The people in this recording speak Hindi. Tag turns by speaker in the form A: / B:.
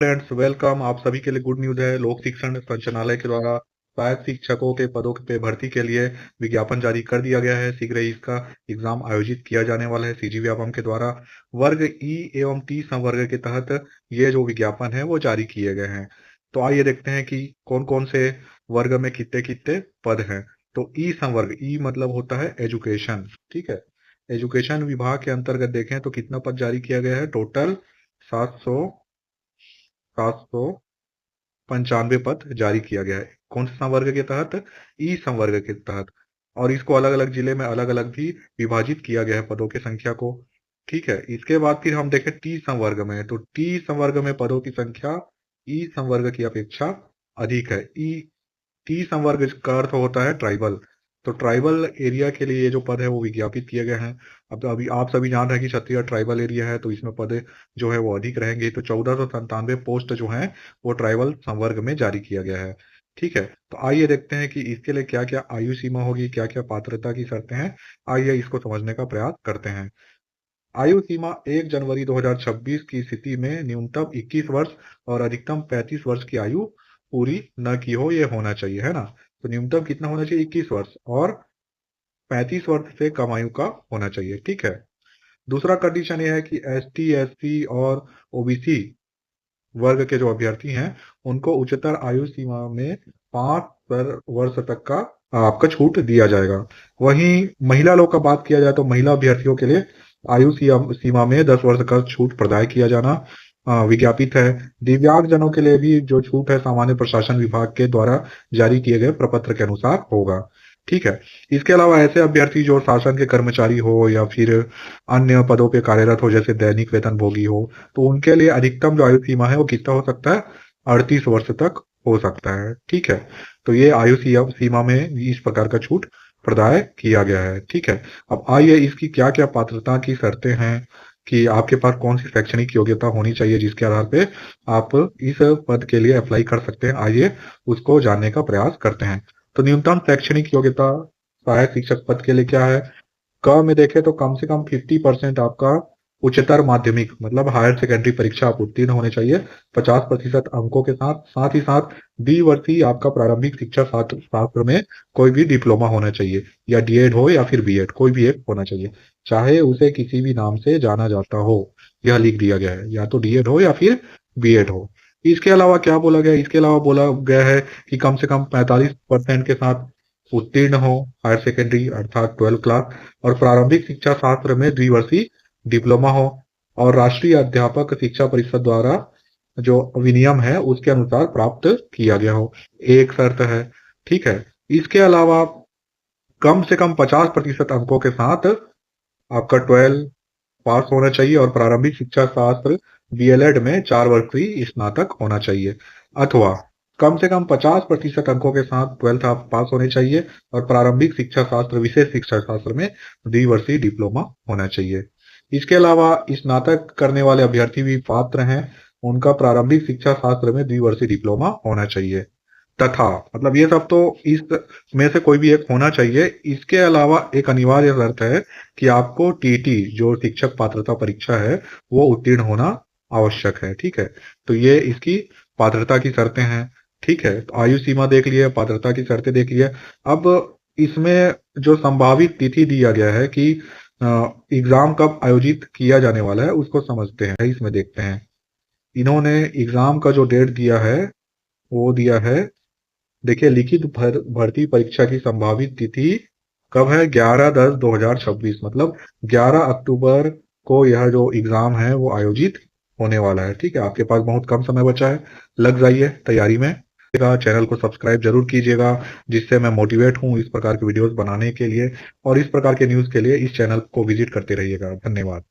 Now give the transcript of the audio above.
A: Friends welcome. आप सभी के लिए गुड न्यूज़ है। लोक शिक्षण संचालनालय के द्वारा सहायक शिक्षकों के पदों पे भर्ती के लिए विज्ञापन जारी कर दिया गया है। शीघ्र ही इसका एग्जाम आयोजित किया जाने वाला है सीजी व्यापम के द्वारा। वर्ग ई एवं टी संवर्ग के तहत ये जो विज्ञापन है वो जारी किए गए हैं। तो आइए देखते हैं कि कौन कौन से वर्ग में कितने कितने पद हैं। तो ई संवर्ग, ई मतलब होता है एजुकेशन, ठीक है। एजुकेशन विभाग के अंतर्गत देखें तो कितना पद जारी किया गया है, टोटल 795 पद जारी किया गया है। कौन से संवर्ग के तहत, ई संवर्ग के तहत। और इसको अलग अलग जिले में अलग अलग भी विभाजित किया गया है पदों की संख्या को, ठीक है। इसके बाद फिर हम देखें टी संवर्ग में, तो टी संवर्ग में पदों की संख्या ई संवर्ग की अपेक्षा अधिक है। ई टी संवर्ग का अर्थ होता है ट्राइबल। तो ट्राइबल एरिया के लिए ये जो पद है वो विज्ञापित किए गए हैं। अब अभी आप सभी जान रहे हैं कि छत्तीसगढ़ ट्राइबल एरिया है, तो इसमें पद जो है वो अधिक रहेंगे। तो 1497 पोस्ट जो हैं वो ट्राइबल संवर्ग में जारी किया गया है, ठीक है। तो आइए देखते हैं कि इसके लिए क्या क्या आयु सीमा होगी, क्या क्या पात्रता की शर्तें हैं। आइए इसको समझने का प्रयास करते हैं। आयु सीमा 1 जनवरी 2026 की स्थिति में न्यूनतम 21 वर्ष और अधिकतम 35 वर्ष की आयु पूरी न की हो, ये होना चाहिए, है ना। तो न्यूनतम कितना होना चाहिए, 21 वर्ष, और 35 वर्ष से कम आयु का होना चाहिए, ठीक है। दूसरा कंडीशन ये है कि एसटी, एससी और ओबीसी वर्ग के जो अभ्यर्थी हैं उनको उच्चतर आयु सीमा में 5 वर्ष तक का आपका छूट दिया जाएगा। वहीं महिला लोग का बात किया जाए तो महिला अभ्यर्थियों के लिए आयु सीमा में 10 वर्ष का छूट प्रदान किया जाना विज्ञापित है। दिव्यांग जनों के लिए भी जो छूट है सामान्य प्रशासन विभाग के द्वारा जारी किए गए प्रपत्र के अनुसार होगा, ठीक है। इसके अलावा ऐसे अभ्यर्थी जो शासन के कर्मचारी हो या फिर अन्य पदों पे कार्यरत हो, जैसे दैनिक वेतन भोगी हो, तो उनके लिए अधिकतम जो आयु सीमा है वो कितना हो सकता है, 38 वर्ष तक हो सकता है, ठीक है। तो ये आयु सीमा में इस प्रकार का छूट प्रदान किया गया है, ठीक है। अब आइए इसकी क्या क्या पात्रता की शर्तें हैं कि आपके पास कौन सी शैक्षणिक योग्यता होनी चाहिए जिसके आधार पे आप इस पद के लिए अप्लाई कर सकते हैं। आइए उसको जानने का प्रयास करते हैं। तो न्यूनतम शैक्षणिक योग्यता सहायक शिक्षक पद के लिए क्या है। क में देखें तो कम से कम 50% आपका उच्चतर माध्यमिक मतलब हायर सेकेंडरी परीक्षा आप उत्तीर्ण होने चाहिए 50% अंकों के साथ। साथ ही साथ द्विवर्षीय आपका प्रारंभिक शिक्षा शास्त्र में कोई भी डिप्लोमा होना चाहिए, या डीएड हो या फिर बीएड, कोई भी एक होना चाहिए, चाहे उसे किसी भी नाम से जाना जाता हो। यह लिख दिया गया है, या तो डीएड हो या फिर बीएड हो। इसके अलावा क्या बोला गया, इसके अलावा बोला गया है कि कम से कम 45% के साथ उत्तीर्ण हो हायर सेकेंडरी अर्थात 12 क्लास, और प्रारंभिक शिक्षा शास्त्र में द्विवर्षीय डिप्लोमा हो, और राष्ट्रीय अध्यापक शिक्षा परिषद द्वारा जो विनियम है उसके अनुसार प्राप्त किया गया हो, एक शर्त है, ठीक है। इसके अलावा कम से कम 50% अंकों के साथ आपका 12 पास होना चाहिए, और प्रारंभिक शिक्षा शास्त्र बीएलएड में 4 वर्षीय स्नातक होना चाहिए, अथवा कम से कम 50% अंकों के साथ 12th आप पास होने चाहिए, और प्रारंभिक शिक्षा शास्त्र विशेष शिक्षा शास्त्र में द्विवर्षीय डिप्लोमा होना चाहिए। इसके अलावा स्नातक करने वाले अभ्यर्थी भी पात्र हैं, उनका प्रारंभिक शिक्षा शास्त्र में द्विवर्षीय डिप्लोमा होना चाहिए, तथा मतलब ये सब तो इस में से कोई भी एक होना चाहिए। इसके अलावा एक अनिवार्य शर्त है कि आपको टीटी जो शिक्षक पात्रता परीक्षा है वो उत्तीर्ण होना आवश्यक है, ठीक है। तो ये इसकी पात्रता की शर्तें हैं, ठीक है। तो आयु सीमा देख लिए, पात्रता की शर्तें देख लिए। अब इसमें जो संभावित तिथि दिया गया है कि एग्जाम कब आयोजित किया जाने वाला है उसको समझते हैं, इसमें देखते हैं। इन्होंने एग्जाम का जो डेट दिया है वो दिया है, देखिए, लिखित भर्ती परीक्षा की संभावित तिथि कब है, 11/10/2026, मतलब 11 अक्टूबर को यह जो एग्जाम है वो आयोजित होने वाला है, ठीक है। आपके पास बहुत कम समय बचा है, लग जाइए तैयारी में। चैनल को सब्सक्राइब जरूर कीजिएगा, जिससे मैं मोटिवेट हूँ इस प्रकार के वीडियोस बनाने के लिए, और इस प्रकार के न्यूज़ के लिए इस चैनल को विजिट करते रहिएगा। धन्यवाद।